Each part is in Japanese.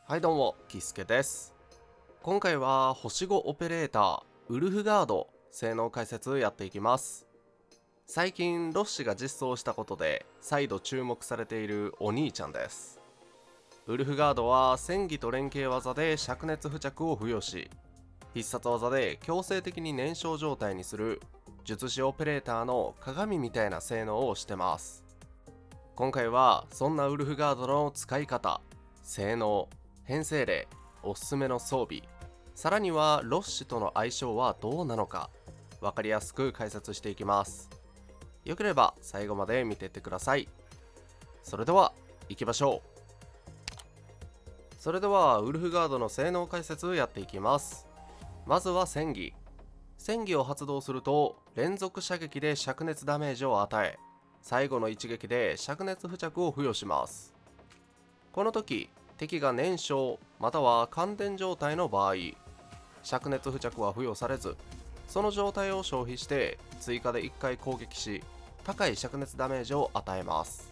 はいどうも、キスケです。今回は星5オペレーター、ウルフガード、性能解説やっていきます。最近、ロッシが実装したことで、再度注目されているお兄ちゃんです。ウルフガードは戦技と連携技で灼熱付着を付与し、必殺技で強制的に燃焼状態にする術師オペレーターの鏡みたいな性能をしてます。今回はそんなウルフガードの使い方、性能、編成例、おすすめの装備、さらにはロッシュとの相性はどうなのか、分かりやすく解説していきます。よければ最後まで見ていってください。それでは行きましょう。それではウルフガードの性能解説やっていきます。まずは戦技。戦技を発動すると連続射撃で灼熱ダメージを与え、最後の一撃で灼熱付着を付与します。この時敵が燃焼または感電状態の場合、灼熱付着は付与されず、その状態を消費して追加で1回攻撃し、高い灼熱ダメージを与えます。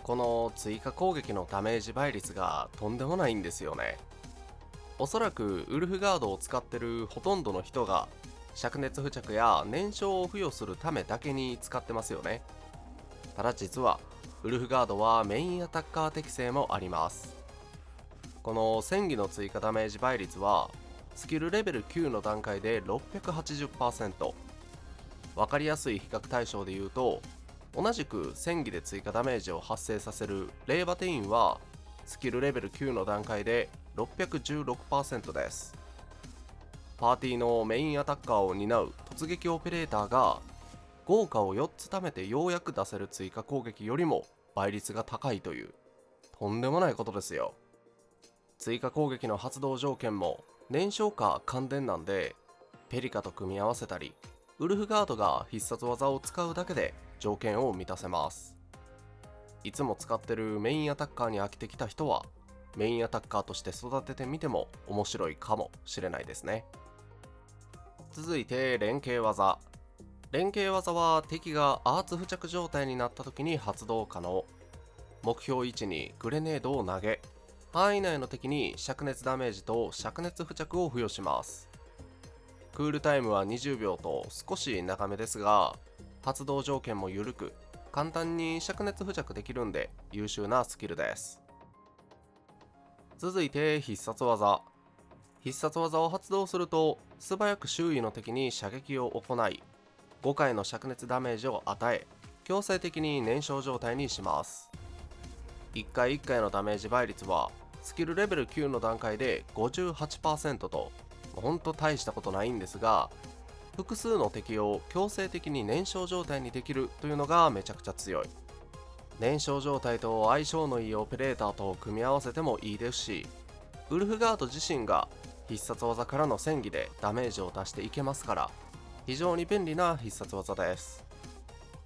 この追加攻撃のダメージ倍率がとんでもないんですよね。おそらくウルフガードを使ってるほとんどの人が灼熱付着や燃焼を付与するためだけに使ってますよね。ただ実はウルフガードはメインアタッカー適性もあります。この戦技の追加ダメージ倍率はスキルレベル9の段階で 680%。 分かりやすい比較対象で言うと、同じく戦技で追加ダメージを発生させるレイバテインはスキルレベル9の段階で 616% です。パーティーのメインアタッカーを担う突撃オペレーターが豪華を4つ貯めてようやく出せる追加攻撃よりも倍率が高いという、とんでもないことですよ。追加攻撃の発動条件も燃焼か感電なんで、ペリカと組み合わせたりウルフガードが必殺技を使うだけで条件を満たせます。いつも使ってるメインアタッカーに飽きてきた人はメインアタッカーとして育ててみても面白いかもしれないですね。続いて連携技。連携技は敵がアーツ付着状態になった時に発動可能。目標位置にグレネードを投げ、範囲内の敵に灼熱ダメージと灼熱付着を付与します。クールタイムは20秒と少し長めですが、発動条件も緩く簡単に灼熱付着できるんで優秀なスキルです。続いて必殺技。必殺技を発動すると素早く周囲の敵に射撃を行い、5回の灼熱ダメージを与え、強制的に燃焼状態にします。1回1回のダメージ倍率はスキルレベル9の段階で 58% とほんと大したことないんですが、複数の敵を強制的に燃焼状態にできるというのがめちゃくちゃ強い。燃焼状態と相性のいいオペレーターと組み合わせてもいいですし、ウルフガード自身が必殺技からの戦技でダメージを出していけますから、非常に便利な必殺技です。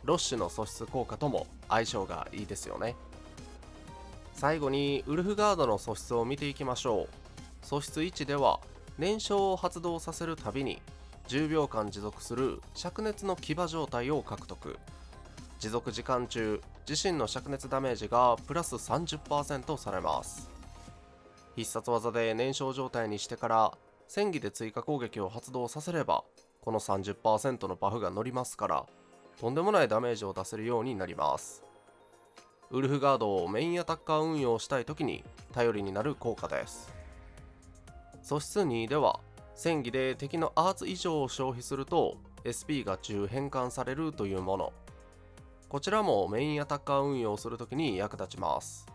ロッシュの素質効果とも相性がいいですよね。最後にウルフガードの素質を見ていきましょう。素質1では燃焼を発動させるたびに10秒間持続する灼熱の騎馬状態を獲得。持続時間中自身の灼熱ダメージがプラス 30% されます。必殺技で燃焼状態にしてから戦技で追加攻撃を発動させれば、この 30% のバフが乗りますから、とんでもないダメージを出せるようになります。ウルフガードをメインアタッカー運用したい時に頼りになる効果です。素質2では戦技で敵のアーツ以上を消費すると SP が10変換されるというもの。こちらもメインアタッカー運用するときに役立ちます。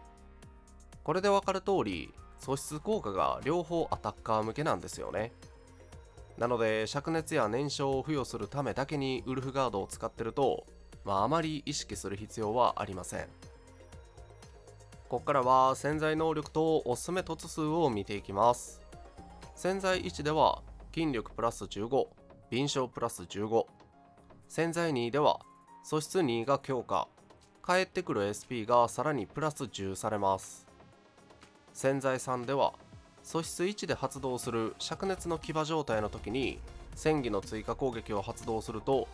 これでわかる通り、素質効果が両方アタッカー向けなんですよね。なので灼熱や燃焼を付与するためだけにウルフガードを使ってると、あまり意識する必要はありません。ここからは潜在能力とおすすめ突数を見ていきます。潜在1では筋力プラス15、敏捷プラス15。潜在2では素質2が強化、返ってくる SP がさらにプラス10されます。潜在3では素質1で発動する灼熱の騎馬状態の時に戦技の追加攻撃を発動すると、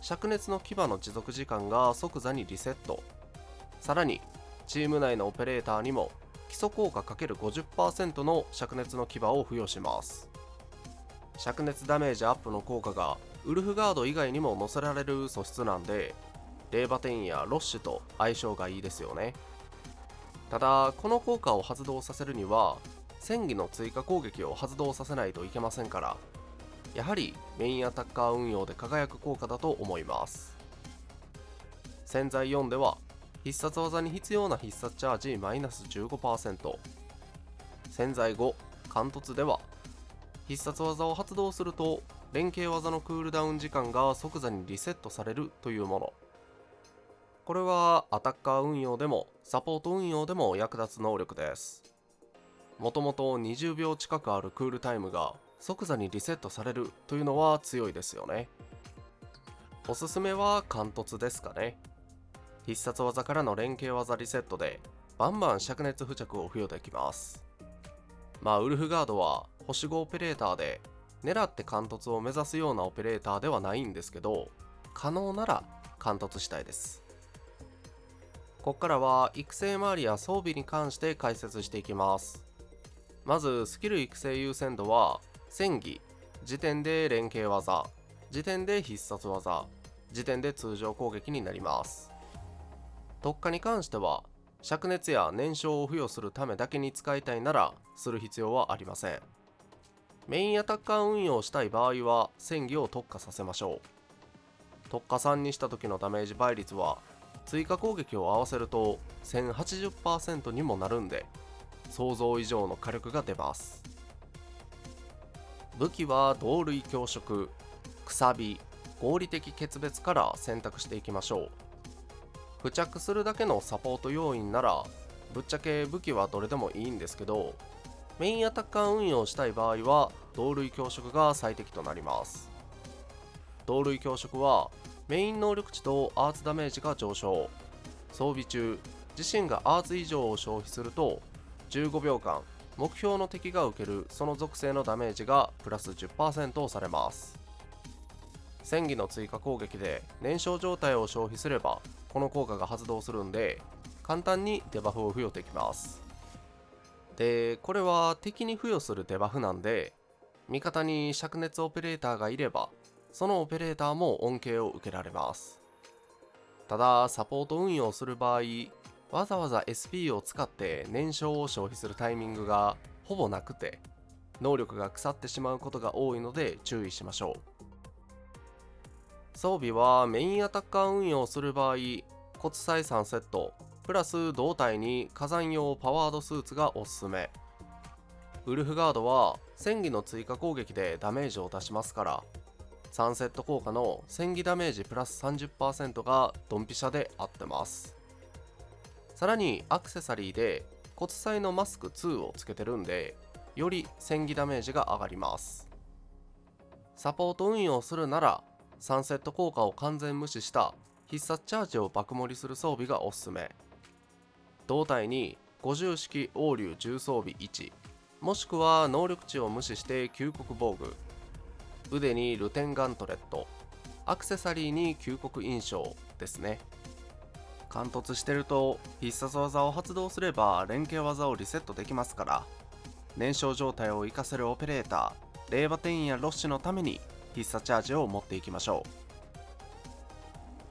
灼熱の騎馬の持続時間が即座にリセット。さらにチーム内のオペレーターにも基礎効果 ×50% の灼熱の牙を付与します。灼熱ダメージアップの効果がウルフガード以外にも載せられる素質なんで、レーバテインやロッシュと相性がいいですよね。ただこの効果を発動させるには戦技の追加攻撃を発動させないといけませんから、やはりメインアタッカー運用で輝く効果だと思います。潜在4では必殺技に必要な必殺チャージ -15%、 潜在5貫突では必殺技を発動すると連携技のクールダウン時間が即座にリセットされるというもの。これはアタッカー運用でもサポート運用でも役立つ能力です。もともと20秒近くあるクールタイムが即座にリセットされるというのは強いですよね。おすすめは貫突ですかね。必殺技からの連携技リセットでバンバン灼熱付着を付与できます。ウルフガードは星5オペレーターで狙って貫突を目指すようなオペレーターではないんですけど、可能なら貫突したいです。ここからは育成周りや装備に関して解説していきます。まずスキル育成優先度は戦技、時点で連携技、時点で必殺技、時点で通常攻撃になります。特化に関しては灼熱や燃焼を付与するためだけに使いたいならする必要はありません。メインアタッカー運用したい場合は戦技を特化させましょう。特化3にした時のダメージ倍率は追加攻撃を合わせると 1080% にもなるんで、想像以上の火力が出ます。武器は同類強食、くさび、合理的決別から選択していきましょう。付着するだけのサポート要員ならぶっちゃけ武器はどれでもいいんですけど、メインアタッカー運用したい場合は同類強食が最適となります。同類強食はメイン能力値とアーツダメージが上昇、装備中自身がアーツ以上を消費すると15秒間目標の敵が受けるその属性のダメージがプラス 10% されます。戦技の追加攻撃で燃焼状態を消費すればこの効果が発動するんで、簡単にデバフを付与できます。でこれは敵に付与するデバフなんで、味方に灼熱オペレーターがいればそのオペレーターも恩恵を受けられます。ただサポート運用する場合、わざわざ SP を使って燃焼を消費するタイミングがほぼなくて、能力が腐ってしまうことが多いので注意しましょう。装備はメインアタッカー運用する場合、骨砕3セットプラス胴体に火山用パワードスーツがおすすめ。ウルフガードは戦技の追加攻撃でダメージを出しますから、3セット効果の戦技ダメージプラス 30% がドンピシャで合ってます。さらにアクセサリーで骨砕のマスク2をつけてるんで、より戦技ダメージが上がります。サポート運用するなら3セット効果を完全無視した必殺チャージを爆盛りする装備がおすすめ。胴体に50式王竜重装備1、もしくは能力値を無視して旧国防具、腕にルテンガントレット、アクセサリーに旧国印象ですね。貫突してると必殺技を発動すれば連携技をリセットできますから、燃焼状態を活かせるオペレーターレーバテインやロッシュのために必殺チャージを持っていきましょう。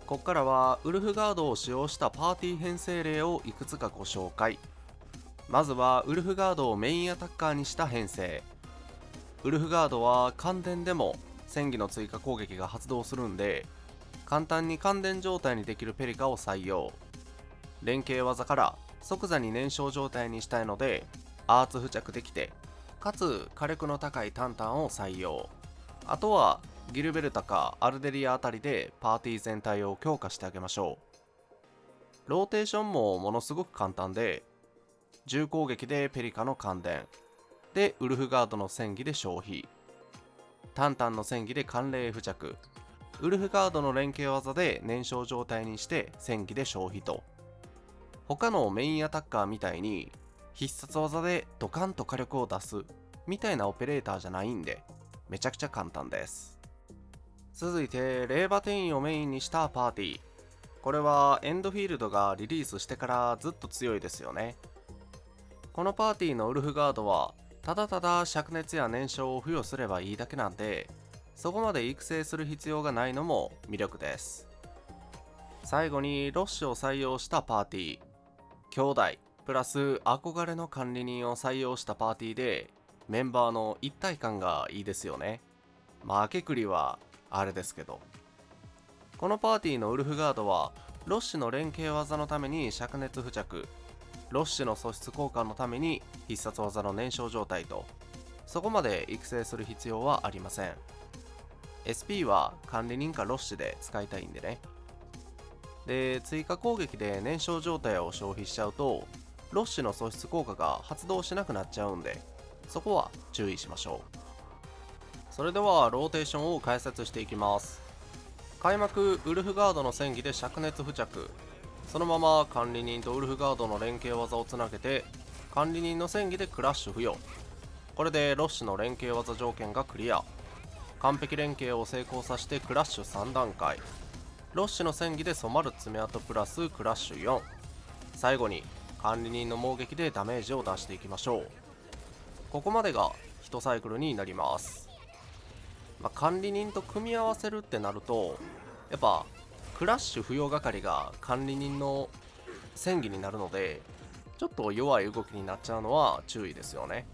ここからはウルフガードを使用したパーティー編成例をいくつかご紹介。まずはウルフガードをメインアタッカーにした編成。ウルフガードは感電でも戦技の追加攻撃が発動するんで、簡単に感電状態にできるペリカを採用。連携技から即座に燃焼状態にしたいのでアーツ付着できて、かつ火力の高いタンタンを採用。あとはギルベルタかアルデリアあたりでパーティー全体を強化してあげましょう。ローテーションもものすごく簡単で、重攻撃でペリカの感電でウルフガードの戦技で消費、タンタンの戦技で寒冷付着、ウルフガードの連携技で燃焼状態にして戦技で消費と、他のメインアタッカーみたいに必殺技でドカンと火力を出すみたいなオペレーターじゃないんで、めちゃくちゃ簡単です。続いてレーバテインをメインにしたパーティー。これはエンドフィールドがリリースしてからずっと強いですよね。このパーティーのウルフガードはただただ灼熱や燃焼を付与すればいいだけなんで、そこまで育成する必要がないのも魅力です。最後にロッシュを採用したパーティー、兄弟プラス憧れの管理人を採用したパーティーで、メンバーの一体感がいいですよね。まあ明けくりはあれですけど、このパーティーのウルフガードはロッシュの連携技のために灼熱付着、ロッシュの素質交換のために必殺技の燃焼状態と、そこまで育成する必要はありません。 SP は管理人かロッシュで使いたいんでね。で、追加攻撃で燃焼状態を消費しちゃうとロッシュの素質効果が発動しなくなっちゃうんで、そこは注意しましょう。それではローテーションを解説していきます。開幕ウルフガードの戦技で灼熱付着、そのまま管理人とウルフガードの連携技をつなげて管理人の戦技でクラッシュ付与、これでロッシュの連携技条件がクリア、完璧連携を成功させてクラッシュ3段階、ロッシュの戦技で染まる爪痕プラスクラッシュ4、最後に管理人の猛撃でダメージを出していきましょう。ここまでが1サイクルになります。管理人と組み合わせるってなると、やっぱクラッシュ付与係が管理人の戦技になるので、ちょっと弱い動きになっちゃうのは注意ですよね。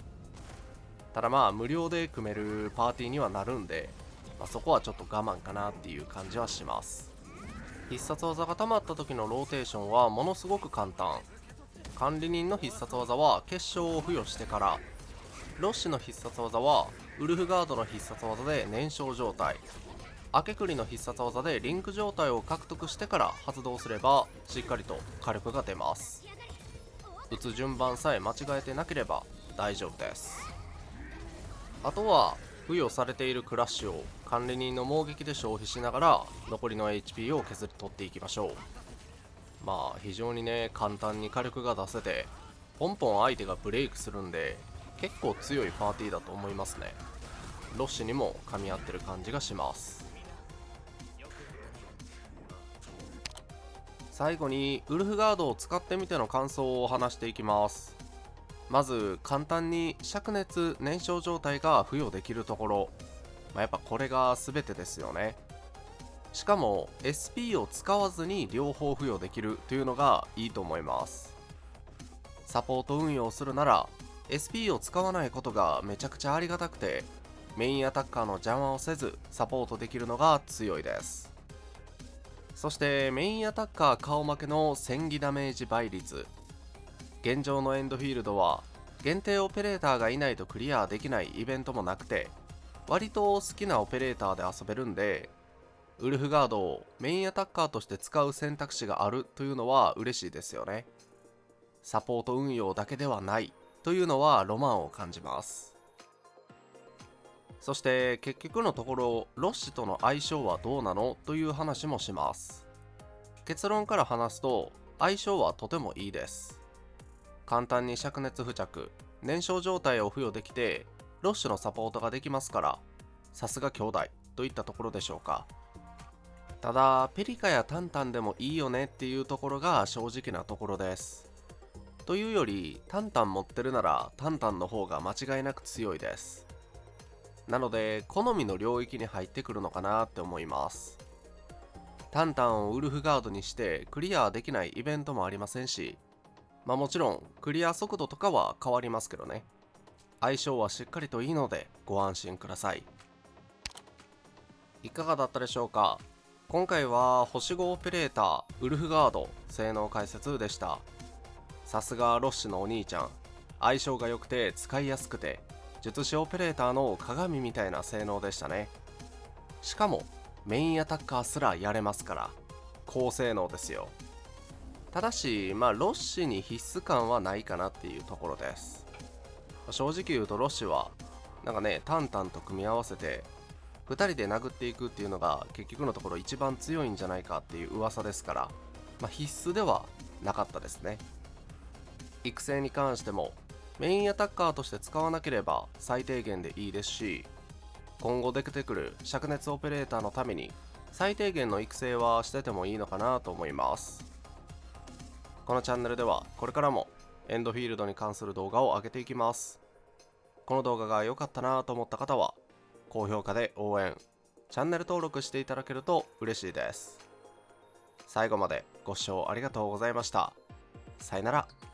ただ無料で組めるパーティーにはなるんで、そこはちょっと我慢かなっていう感じはします。必殺技が溜まった時のローテーションはものすごく簡単。管理人の必殺技は結晶を付与してから、ロッシュの必殺技はウルフガードの必殺技で燃焼状態、明けくりの必殺技でリンク状態を獲得してから発動すればしっかりと火力が出ます。打つ順番さえ間違えてなければ大丈夫です。あとは付与されているクラッシュを管理人の猛撃で消費しながら残りの HP を削り取っていきましょう。非常にね、簡単に火力が出せてポンポン相手がブレイクするんで、結構強いパーティーだと思いますね。ロッシュにも噛み合ってる感じがします。最後にウルフガードを使ってみての感想を話していきます。まず簡単に灼熱燃焼状態が付与できるところ、やっぱこれが全てですよね。しかも SP を使わずに両方付与できるというのがいいと思います。サポート運用するなら SP を使わないことがめちゃくちゃありがたくて、メインアタッカーの邪魔をせずサポートできるのが強いです。そしてメインアタッカー顔負けの戦技ダメージ倍率、現状のエンドフィールドは限定オペレーターがいないとクリアできないイベントもなくて、割と好きなオペレーターで遊べるんで、ウルフガードをメインアタッカーとして使う選択肢があるというのは嬉しいですよね。サポート運用だけではないというのはロマンを感じます。そして結局のところロッシュとの相性はどうなのという話もします。結論から話すと相性はとてもいいです。簡単に灼熱付着、燃焼状態を付与できてロッシュのサポートができますから、さすが兄弟といったところでしょうか。ただペリカやタンタンでもいいよねっていうところが正直なところです。というよりタンタン持ってるならタンタンの方が間違いなく強いです。なので好みの領域に入ってくるのかなって思います。タンタンをウルフガードにしてクリアできないイベントもありませんし、もちろんクリア速度とかは変わりますけどね。相性はしっかりといいのでご安心ください。いかがだったでしょうか。今回は星5オペレーターウルフガード性能解説でした。さすがロッシュのお兄ちゃん、相性が良くて使いやすくて術師オペレーターの鏡みたいな性能でしたね。しかもメインアタッカーすらやれますから高性能ですよ。ただしロッシュに必須感はないかなっていうところです。正直言うとロッシュはタンタンと組み合わせて2人で殴っていくっていうのが結局のところ一番強いんじゃないかっていう噂ですから、必須ではなかったですね。育成に関してもメインアタッカーとして使わなければ最低限でいいですし、今後出てくる灼熱オペレーターのために最低限の育成はしててもいいのかなと思います。このチャンネルではこれからもエンドフィールドに関する動画を上げていきます。この動画が良かったなと思った方は、高評価で応援、チャンネル登録していただけると嬉しいです。最後までご視聴ありがとうございました。さよなら。